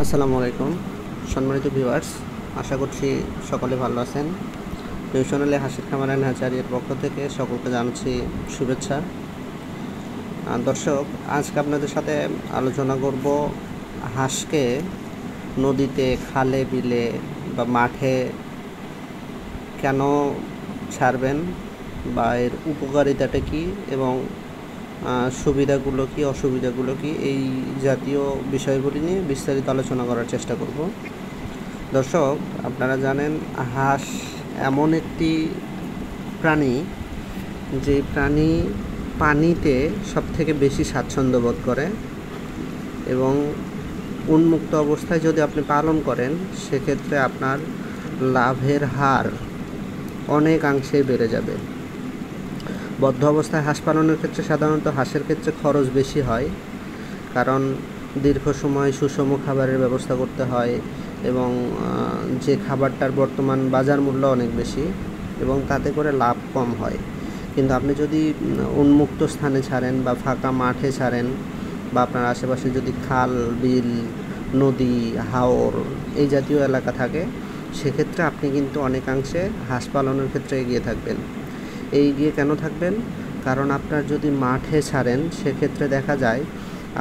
আসসালামু আলাইকুম সম্মানিত ভিউয়ার্স, আশা করছি সকলে ভালো আছেন। টিউশনালে হাসির খামার অ্যান্ড হ্যাচারির পক্ষ থেকে সকলকে জানাচ্ছি শুভেচ্ছা। দর্শক, আজকে আপনাদের সাথে আলোচনা করব হাঁসকে নদীতে, খালে, বিলে বা মাঠে কেন ছাড়বেন বা এর উপকারিতাটা কী এবং সুবিধাগুলো কী, অসুবিধাগুলো কী, এই জাতীয় বিষয়গুলি নিয়ে বিস্তারিত আলোচনা করার চেষ্টা করব। দর্শক, আপনারা জানেন হাঁস এমন একটি প্রাণী যে প্রাণী পানিতে সবথেকে বেশি স্বাচ্ছন্দ্য বোধ করে এবং উন্মুক্ত অবস্থায় যদি আপনি পালন করেন সেক্ষেত্রে আপনার লাভের হার অনেকাংশেই বেড়ে যাবে। বদ্ধ অবস্থায় হাঁস পালনের ক্ষেত্রে সাধারণত হাঁসের ক্ষেত্রে খরচ বেশি হয়, কারণ দীর্ঘ সময় সুষম খাবারের ব্যবস্থা করতে হয় এবং যে খাবারটার বর্তমান বাজার মূল্য অনেক বেশি এবং তাতে করে লাভ কম হয়। কিন্তু আপনি যদি উন্মুক্ত স্থানে ছাড়েন বা ফাঁকা মাঠে ছাড়েন বা আপনার আশেপাশে যদি খাল, বিল, নদী, হাওর এই জাতীয় এলাকা থাকে, সেক্ষেত্রে আপনি কিন্তু অনেকাংশে হাঁস পালনের ক্ষেত্রে এগিয়ে থাকবেন। এগিয়ে কেন থাকবেন? কারণ আপনার যদি মাঠে ছাড়েন সেক্ষেত্রে দেখা যায়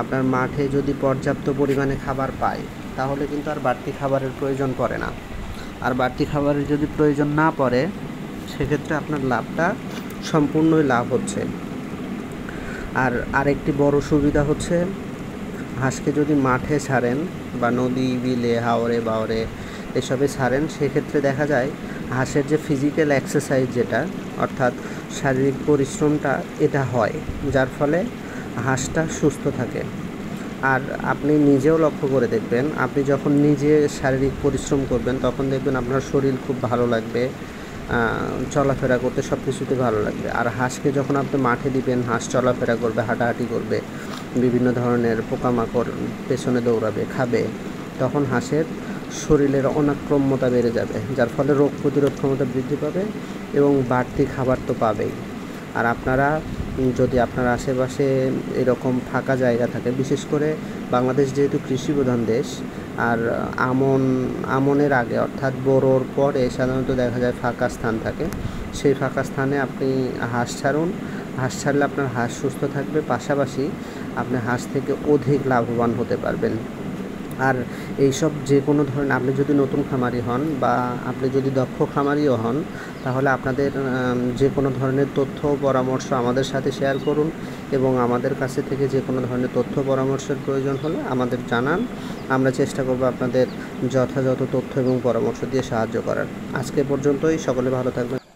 আপনার মাঠে যদি পর্যাপ্ত পরিমাণে খাবার পায় তাহলে কিন্তু আর বাড়তি খাবারের প্রয়োজন পড়ে না। আর বাড়তি খাবারের যদি প্রয়োজন না পড়ে সেক্ষেত্রে আপনার লাভটা সম্পূর্ণই লাভ হচ্ছে। আর আরেকটি বড় সুবিধা হচ্ছে, হাঁসকে যদি মাঠে ছাড়েন বা নদী, বিলে, হাওরে, বাওরে এসবে ছাড়েন সেক্ষেত্রে দেখা যায় হাঁসের যে ফিজিক্যাল এক্সারসাইজ, যেটা অর্থাৎ শারীরিক পরিশ্রমটা, এটা হয়, যার ফলে হাঁসটা সুস্থ থাকে। আর আপনি নিজেও লক্ষ্য করে দেখবেন, আপনি যখন নিজে শারীরিক পরিশ্রম করবেন তখন দেখবেন আপনার শরীর খুব ভালো লাগবে, চলাফেরা করতে সব কিছুতে ভালো লাগবে। আর হাঁসকে যখন আপনি মাঠে দিবেন, হাঁস চলাফেরা করবে, হাঁটাহাঁটি করবে, বিভিন্ন ধরনের পোকামাকড় পেছনে দৌড়াবে, খাবে, তখন হাঁসের শরীরের অনাক্রম্যতা বেড়ে যাবে, যার ফলে রোগ প্রতিরোধ ক্ষমতা বৃদ্ধি পাবে এবং বাড়তি খাবার তো পাবেই। আর আপনারা যদি আপনার আশেপাশে এরকম ফাঁকা জায়গা থাকে, বিশেষ করে বাংলাদেশ যেহেতু কৃষিপ্রধান দেশ, আর আমনের আগে অর্থাৎ বোরোর পরে সাধারণত দেখা যায় ফাঁকা স্থান থাকে, সেই ফাঁকা স্থানে আপনি হাঁস ছাড়ুন। হাঁস ছাড়লে আপনার হাঁস সুস্থ থাকবে, পাশাপাশি আপনি হাঁস থেকে অধিক লাভবান হতে পারবেন। আর এইসব যে কোনো ধরনের, আপনি যদি নতুন খামারি হন বা আপনি যদি দক্ষ খামারিও হন, তাহলে আপনাদের যে কোনো ধরনের তথ্য পরামর্শ আমাদের সাথে শেয়ার করুন এবং আমাদের কাছে থেকে যে কোনো ধরনের তথ্য পরামর্শের প্রয়োজন হলে আমাদের জানান। আমরা চেষ্টা করব আপনাদের যথাযথ তথ্য এবং পরামর্শ দিয়ে সাহায্য করার। আজকে পর্যন্তই, সকলে ভালো থাকবেন।